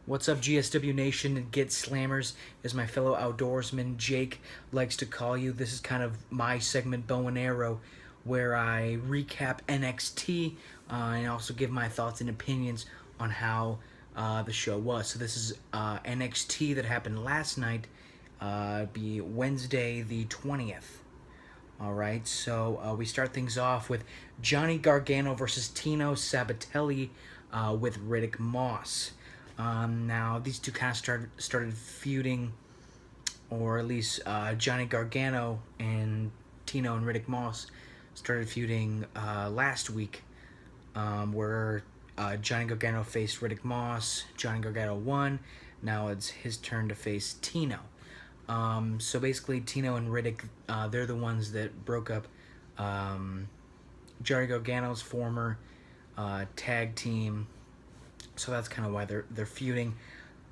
What's up, GSW Nation and Get Slammers, as my fellow outdoorsman Jake likes to call you. This is kind of my segment, Bow and Arrow, where I recap NXT and also give my thoughts and opinions on how the show was. So this is NXT that happened last night, be Wednesday the 20th. Alright, so we start things off with Johnny Gargano versus Tino Sabatelli with Riddick Moss. Now, these two kind of started feuding, or at least Johnny Gargano and Tino and Riddick Moss started feuding last week, where Johnny Gargano faced Riddick Moss. Johnny Gargano won. Now it's his turn to face Tino. So basically, Tino and Riddick, they're the ones that broke up Johnny Gargano's former tag team. So that's kind of why they're feuding.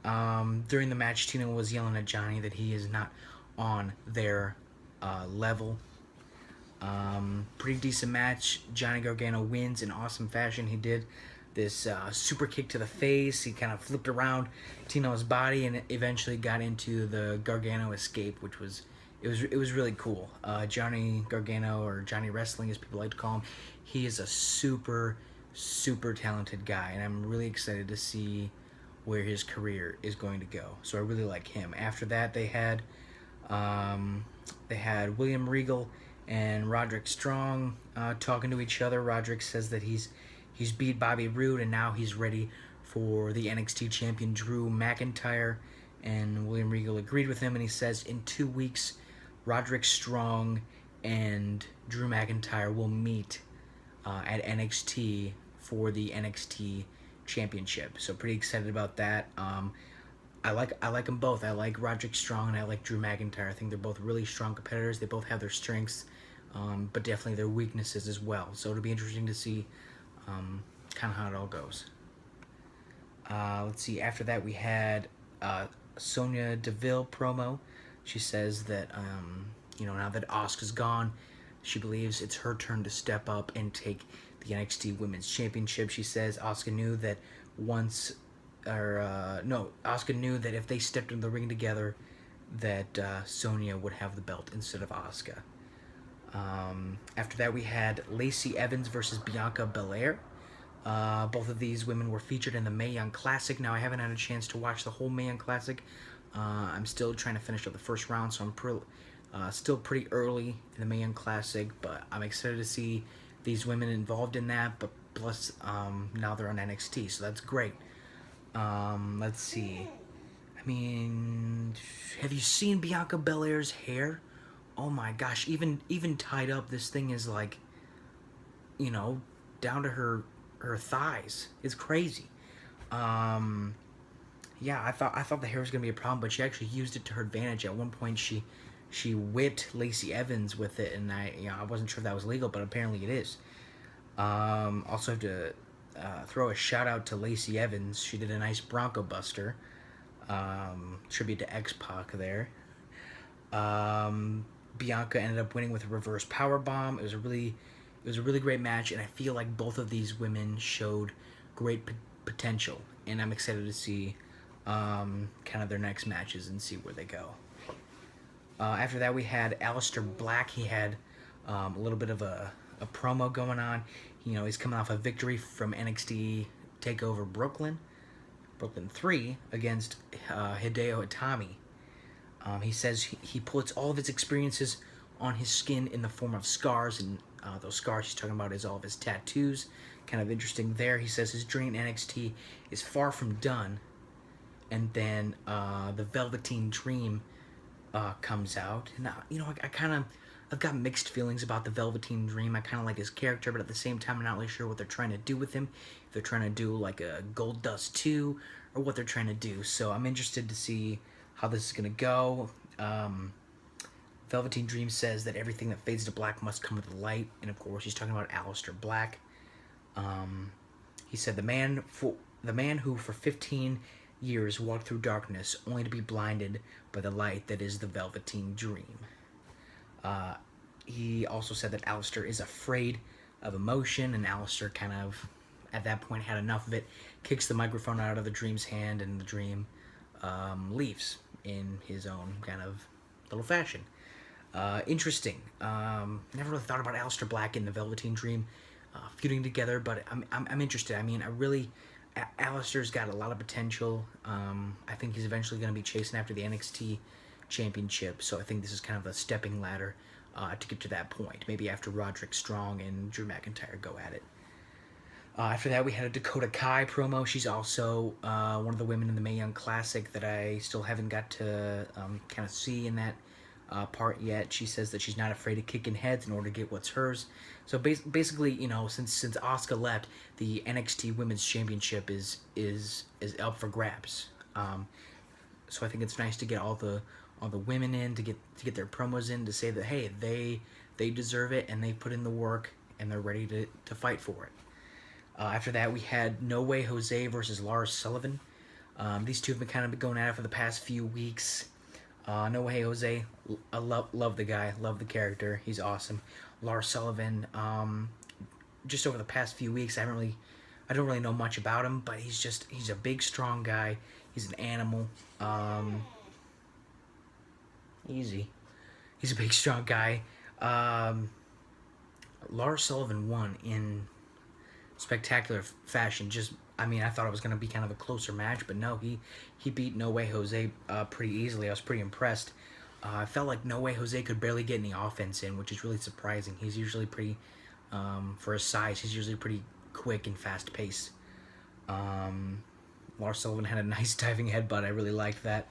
During the match, Tino was yelling at Johnny that he is not on their level. Pretty decent match. Johnny Gargano wins in awesome fashion. He did this super kick to the face. He kind of flipped around Tino's body and eventually got into the Gargano escape, which was it was really cool. Johnny Gargano, or Johnny Wrestling as people like to call him, he is a super talented guy, and I'm really excited to see where his career is going to go. So I really like him. After that, they had William Regal and Roderick Strong talking to each other. Roderick says that he's beat Bobby Roode and now he's ready for the NXT champion Drew McIntyre, and William Regal agreed with him, and he says in 2 weeks Roderick Strong and Drew McIntyre will meet at NXT for the NXT championship. So pretty excited about that. I like them both. I like Roderick Strong and I like Drew McIntyre. I think they're both really strong competitors. They both have their strengths, but definitely their weaknesses as well. So it'll be interesting to see kind of how it all goes. Let's see. After that, we had Sonya Deville promo. She says that now that Asuka's gone, she believes it's her turn to step up and take the NXT Women's Championship. She says Asuka knew that Asuka knew that if they stepped in the ring together, that Sonya would have the belt instead of Asuka. After that, we had Lacey Evans versus Bianca Belair. Both of these women were featured in the Mae Young Classic. Now, I haven't had a chance to watch the whole Mae Young Classic. I'm still trying to finish up the first round, so I'm still pretty early in the Mae Young Classic, but I'm excited to see these women involved in that, but plus now they're on NXT, so that's great. Let's see. I mean, have you seen Bianca Belair's hair? Oh my gosh, even tied up, this thing is like, down to her thighs. It's crazy. Yeah, I thought the hair was gonna be a problem, but she actually used it to her advantage. At one point, she whipped Lacey Evans with it, and I wasn't sure if that was legal, but apparently it is. Also have to throw a shout out to Lacey Evans. She did a nice Bronco Buster, tribute to X-Pac there. Bianca ended up winning with a reverse powerbomb. It was a really great match, and I feel like both of these women showed great potential, and I'm excited to see kind of their next matches and see where they go. After that, we had Aleister Black. He had a little bit of a promo going on. He's coming off a victory from NXT TakeOver Brooklyn 3 against Hideo Itami. He says he puts all of his experiences on his skin in the form of scars, and those scars he's talking about is all of his tattoos. Kind of interesting there. He says his journey in NXT is far from done, and then the Velveteen Dream comes out. Now, I've got mixed feelings about the Velveteen Dream. I kind of like his character, but at the same time, I'm not really sure what they're trying to do with him. If they're trying to do like a Gold Dust 2, or what they're trying to do. So I'm interested to see how this is going to go. Velveteen Dream says that everything that fades to black must come with the light, and of course, he's talking about Aleister Black. He said the man who for 15 years walked through darkness only to be blinded by the light that is the Velveteen Dream. He also said that Aleister is afraid of emotion, and Aleister kind of, at that point, had enough of it. kicks the microphone out of the Dream's hand, and the Dream leaves in his own kind of little fashion. Interesting. Never really thought about Aleister Black and the Velveteen Dream feuding together, but I'm interested. I mean, Aleister's got a lot of potential. I think he's eventually going to be chasing after the NXT championship, so I think this is kind of a stepping ladder to get to that point. Maybe after Roderick Strong and Drew McIntyre go at it. After that, we had a Dakota Kai promo. She's also one of the women in the Mae Young Classic that I still haven't got to kind of see in that part yet. She says that she's not afraid of kicking heads in order to get what's hers. So basically, you know, since Asuka left, the NXT Women's Championship is up for grabs. So I think it's nice to get all the women in to get their promos in to say that, hey, they deserve it and they put in the work and they're ready to fight for it. After that, we had No Way Jose versus Lars Sullivan. These two have been kind of going at it for the past few weeks. No Way Jose, I love the guy, love the character. He's awesome. Lars Sullivan, just over the past few weeks, I don't really know much about him, but he's a big, strong guy. He's an animal. Easy. He's a big, strong guy. Lars Sullivan won in spectacular fashion. I thought it was going to be kind of a closer match, but no, he beat No Way Jose pretty easily. I was pretty impressed. I felt like No Way Jose could barely get any offense in, which is really surprising. He's usually pretty, for his size, he's usually pretty quick and fast-paced. Lars Sullivan had a nice diving headbutt. I really liked that.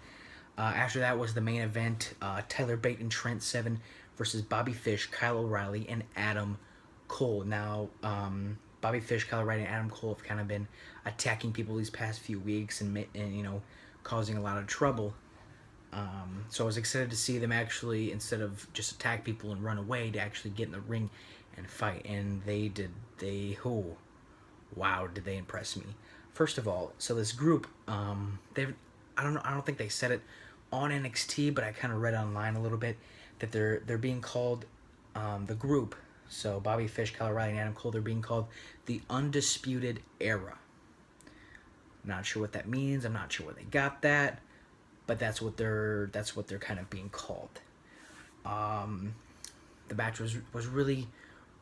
After that was the main event, Tyler Bate and Trent Seven versus Bobby Fish, Kyle O'Reilly, and Adam Cole. Now, Bobby Fish, Kyle O'Reilly, and Adam Cole have kind of been attacking people these past few weeks and you know, causing a lot of trouble. So I was excited to see them actually, instead of just attack people and run away, to actually get in the ring and fight. And they did. Wow, did they impress me? First of all, so this group, I don't think they said it on NXT, but I kind of read online a little bit that they're being called the group. So Bobby Fish, Kyle O'Reilly, and Adam Cole, they're being called the Undisputed Era. Not sure what that means. I'm not sure where they got that, but that's what they're kind of being called. The match was really,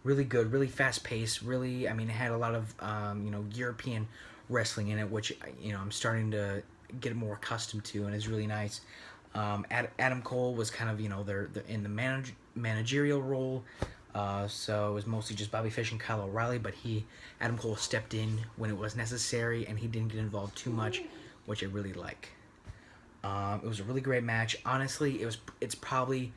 really good, really fast paced. Really, it had a lot of European wrestling in it, which I'm starting to get more accustomed to, and is really nice. Adam Cole was kind of they're in the managerial role. So it was mostly just Bobby Fish and Kyle O'Reilly, but Adam Cole stepped in when it was necessary, and he didn't get involved too much, which I really like. It was a really great match. Honestly, it's probably,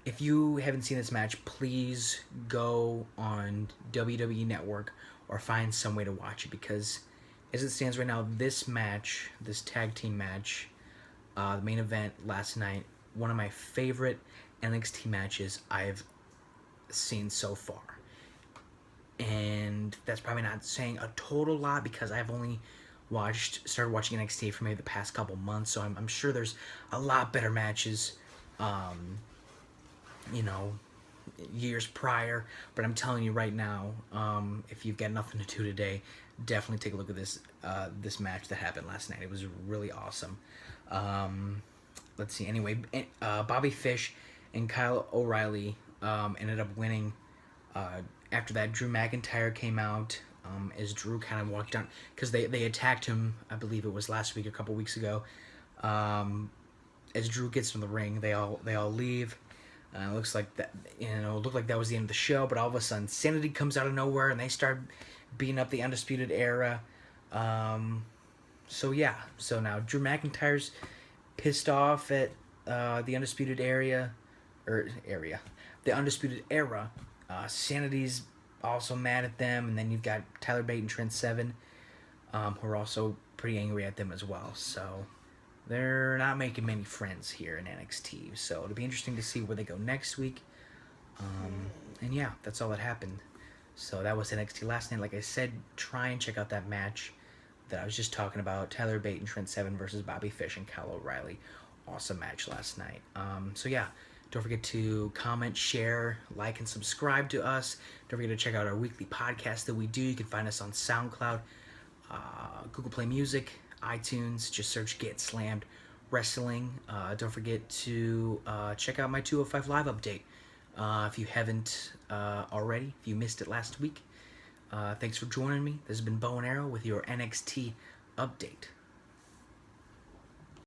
if you haven't seen this match, please go on WWE Network or find some way to watch it, because as it stands right now, this tag team match, the main event last night, one of my favorite NXT matches I've seen so far. And that's probably not saying a total lot, because I've only started watching NXT for maybe the past couple months, so I'm sure there's a lot better matches years prior, but I'm telling you right now, if you've got nothing to do today, definitely take a look at this match that happened last night. It was really awesome. Let's see. Anyway, Bobby Fish and Kyle O'Reilly ended up winning. After that, Drew McIntyre came out as Drew kind of walked down, because they attacked him, I believe it was last week, a couple weeks ago. As Drew gets in the ring, they all leave. It looks like that, looked like that was the end of the show, but all of a sudden, Sanity comes out of nowhere, and they start beating up the Undisputed Era. So now Drew McIntyre's pissed off at the Undisputed the Undisputed Era. Sanity's also mad at them, and then you've got Tyler Bate and Trent Seven, who are also pretty angry at them as well. So they're not making many friends here in NXT. So it'll be interesting to see where they go next week. And yeah, that's all that happened. So that was NXT last night. Like I said, try and check out that match that I was just talking about. Tyler Bate and Trent Seven versus Bobby Fish and Kyle O'Reilly. Awesome match last night. So yeah, don't forget to comment, share, like, and subscribe to us. Don't forget to check out our weekly podcast that we do. You can find us on SoundCloud, Google Play Music, iTunes. Just search Get Slammed Wrestling. Don't forget to check out my 205 Live update if you haven't already, if you missed it last week. Thanks for joining me. This has been Bow and Arrow with your NXT update.